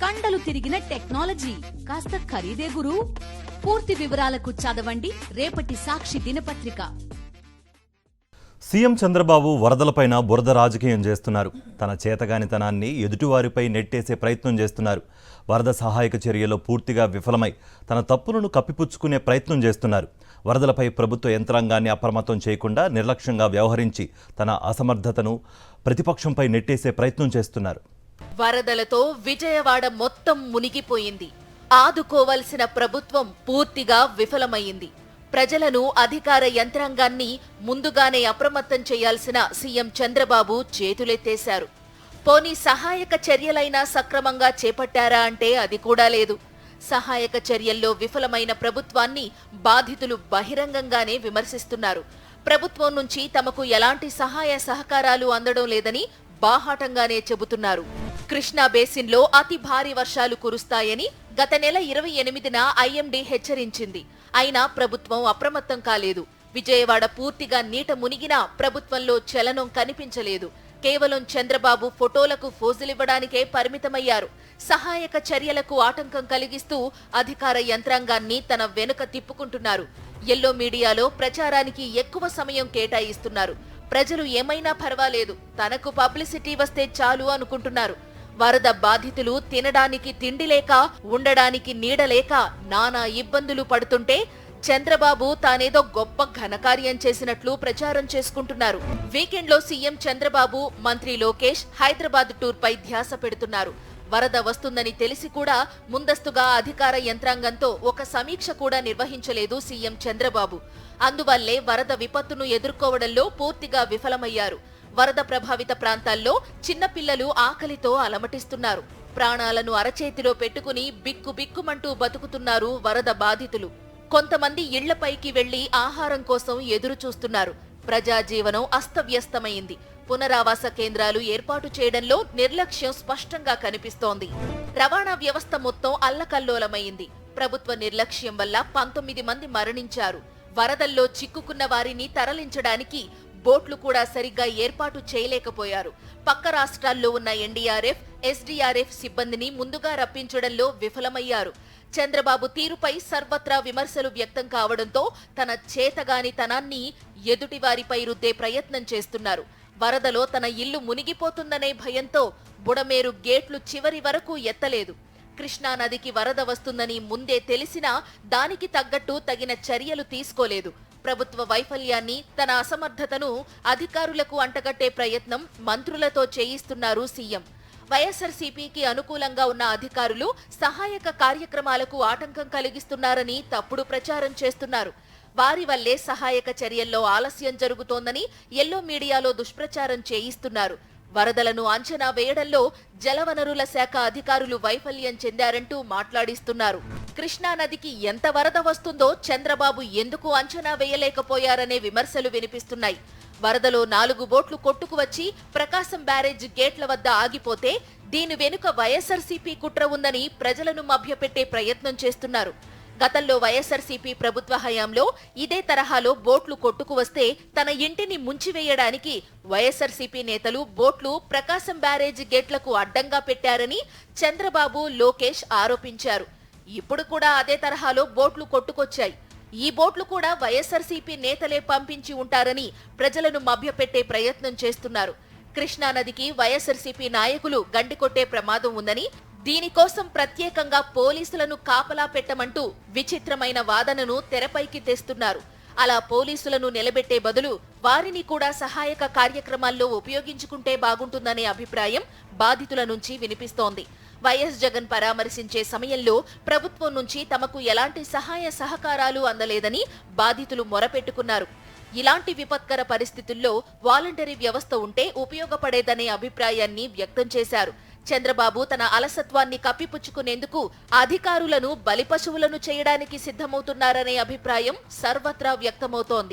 కండలు తిరిగిన టెక్నాలజీ కాస్త ఖరీదే గురు. పూర్తి వివరాలకు చదవండి రేపటి సాక్షి దినపత్రిక. సీఎం చంద్రబాబు వరదలపైన బురద రాజకీయం చేస్తున్నారు. తన చేతగానితనాన్ని ఎదుటివారిపై నెట్టేసే ప్రయత్నం చేస్తున్నారు. వరద సహాయక చర్యలో పూర్తిగా విఫలమై తన తప్పులను కప్పిపుచ్చుకునే ప్రయత్నం చేస్తున్నారు. వరదలపై ప్రభుత్వ యంత్రాంగాన్ని అప్రమత్తం చేయకుండా నిర్లక్ష్యంగా వ్యవహరించి తన అసమర్థతను ప్రతిపక్షంపై నెట్టేసే ప్రయత్నం చేస్తున్నారు. వరదలతో విజయవాడ మొత్తం మునిగిపోయింది. ఆదుకోవలసిన ప్రభుత్వం పూర్తిగా విఫలమైంది. ప్రజలను, అధికార యంత్రాంగాన్ని ముందుగానే అప్రమత్తం చేయాల్సిన సీఎం చంద్రబాబు చేతులెత్తేశారు. పోనీ సహాయక చర్యలైనా సక్రమంగా చేపట్టారా అంటే అది కూడా లేదు. సహాయక చర్యల్లో విఫలమైన ప్రభుత్వాన్ని బాధితులు బహిరంగంగానే విమర్శిస్తున్నారు. ప్రభుత్వం నుంచి తమకు ఎలాంటి సహాయ సహకారాలు అందడం లేదని బాహాటంగానే చెబుతున్నారు. కృష్ణా బేసిన్లో అతి భారీ వర్షాలు కురుస్తాయని గత నెల 28న ఐఎండీ హెచ్చరించింది. అయినా ప్రభుత్వం అప్రమత్తం కాలేదు. విజయవాడ పూర్తిగా నీట మునిగినా ప్రభుత్వంలో చలనం కనిపించలేదు. కేవలం చంద్రబాబు ఫోటోలకు ఫోజులివ్వడానికే పరిమితమయ్యారు. సహాయక చర్యలకు ఆటంకం కలిగిస్తూ అధికార యంత్రాంగాన్ని తన వెనుక తిప్పుకుంటున్నారు. ఎల్లో మీడియాలో ప్రచారానికి ఎక్కువ సమయం కేటాయిస్తున్నారు. ప్రజలు ఏమైనా పర్వాలేదు, తనకు పబ్లిసిటీ వస్తే చాలు అనుకుంటున్నారు. వరద బాధితులు తినడానికి తిండి లేక, ఉండడానికి నీడలేక నానా ఇబ్బందులు పడుతుంటే చంద్రబాబు తానేదో గొప్ప ఘనకార్యం చేసినట్లు ప్రచారం చేసుకుంటున్నారు. వీకెండ్లో సీఎం చంద్రబాబు, మంత్రి లోకేష్ హైదరాబాద్ టూర్పై ధ్యాస పెడుతున్నారు. వరద వస్తుందని తెలిసి కూడా ముందస్తుగా అధికార యంత్రాంగంతో ఒక సమీక్ష కూడా నిర్వహించలేదు సీఎం చంద్రబాబు. అందువల్లే వరద విపత్తును ఎదుర్కోవడంలో పూర్తిగా విఫలమయ్యారు. వరద ప్రభావిత ప్రాంతాల్లో చిన్నపిల్లలు ఆకలితో అలమటిస్తున్నారు. ప్రాణాలను అరచేతిలో పెట్టుకుని బిక్కుబిక్కుమంటూ బతుకుతున్నారు వరద బాధితులు. కొంతమంది ఇళ్లపైకి వెళ్లి ఆహారం కోసం ఎదురు చూస్తున్నారు. ప్రజాజీవనం అస్తవ్యస్తమైంది. పునరావాస కేంద్రాలు ఏర్పాటు చేయడంలో నిర్లక్ష్యం స్పష్టంగా కనిపిస్తోంది. రవాణా వ్యవస్థ మొత్తం అల్లకల్లోలమైంది. ప్రభుత్వ నిర్లక్ష్యం వల్ల 19 మంది మరణించారు. వరదల్లో చిక్కుకున్న వారిని తరలించడానికి బోట్లు కూడా సరిగ్గా ఏర్పాటు చేయలేకపోయారు. పక్క రాష్ట్రాల్లో ఉన్న ఎన్డీఆర్ఎఫ్, ఎస్డీఆర్ఎఫ్ సిబ్బందిని ముందుగా రప్పించడంలో విఫలమయ్యారు. చంద్రబాబు తీరుపై సర్వత్రా విమర్శలు వ్యక్తం కావడంతో తన చేతగానితనాన్ని ఎదుటివారిపై రుద్దే ప్రయత్నం చేస్తున్నారు. వరదలో తన ఇల్లు మునిగిపోతుందనే భయంతో బుడమేరు గేట్లు చివరి వరకు ఎత్తలేదు. కృష్ణానదికి వరద వస్తుందని ముందే తెలిసినా దానికి తగ్గట్టు తగిన చర్యలు తీసుకోలేదు. ప్రభుత్వ వైఫల్యాన్ని, తన అసమర్థతను అధికారులకు అంటగట్టే ప్రయత్నం మంత్రులతో చేయిస్తున్నారు సీఎం. వైఎస్ఆర్సీపీకి అనుకూలంగా ఉన్న అధికారులు సహాయక కార్యక్రమాలకు ఆటంకం కలిగిస్తున్నారని తప్పుడు ప్రచారం చేస్తున్నారు. వారి వల్లే సహాయక చర్యల్లో ఆలస్యం జరుగుతోందని ఎల్లో మీడియాలో దుష్ప్రచారం చేయిస్తున్నారు. వరదలను అంచనా వేయడంలో జలవనరుల శాఖ అధికారులు వైఫల్యం చెందారంటూ మాట్లాడిస్తున్నారు. కృష్ణానదికి ఎంత వరద వస్తుందో చంద్రబాబు ఎందుకు అంచనా వేయలేకపోయారనే విమర్శలు వినిపిస్తున్నాయి. వరదలో 4 బోట్లు కొట్టుకువచ్చి ప్రకాశం బ్యారేజ్ గేట్ల వద్ద ఆగిపోతే దీని వెనుక వైఎస్ఆర్సీపీ కుట్ర ఉందని ప్రజలను మభ్యపెట్టే ప్రయత్నం చేస్తున్నారు. గతంలో వైఎస్ఆర్సీపీ ప్రభుత్వ హయాంలో ఇదే తరహాలో బోట్లు కొట్టుకువస్తే తన ఇంటిని ముంచివేయడానికి వైఎస్ఆర్సీపీ నేతలు బోట్లు ప్రకాశం బ్యారేజ్ గేట్లకు అడ్డంగా పెట్టారని చంద్రబాబు, లోకేష్ ఆరోపించారు. ఇప్పుడు కూడా అదే తరహాలో బోట్లు కొట్టుకొచ్చాయి. ఈ బోట్లు కూడా వైఎస్ఆర్సీపీ నేతలే పంపించి ఉంటారని ప్రజలను మభ్యపెట్టే ప్రయత్నం చేస్తున్నారు. కృష్ణానదికి వైఎస్ఆర్సీపీ నాయకులు గండికొట్టే ప్రమాదం ఉందని, దీనికోసం ప్రత్యేకంగా పోలీసులను కాపలా పెట్టమంటూ విచిత్రమైన వాదనను తెరపైకి తెస్తున్నారు. అలా పోలీసులను నిలబెట్టే బదులు వారిని కూడా సహాయక కార్యక్రమాల్లో ఉపయోగించుకుంటే బాగుంటుందనే అభిప్రాయం బాధితుల నుంచి వినిపిస్తోంది. వైఎస్ జగన్ పరామర్శించే సమయంలో ప్రభుత్వం నుంచి తమకు ఎలాంటి సహాయ సహకారాలు అందలేదని బాధితులు మొరపెట్టుకున్నారు. ఇలాంటి విపత్కర పరిస్థితుల్లో వాలంటరీ వ్యవస్థ ఉంటే ఉపయోగపడేదనే అభిప్రాయాన్ని వ్యక్తం చేశారు. చంద్రబాబు తన అలసత్వాన్ని కప్పిపుచ్చుకునేందుకు అధికారులను బలిపశువులను చేయడానికి సిద్ధమవుతున్నారనే అభిప్రాయం సర్వత్రా వ్యక్తమవుతోంది.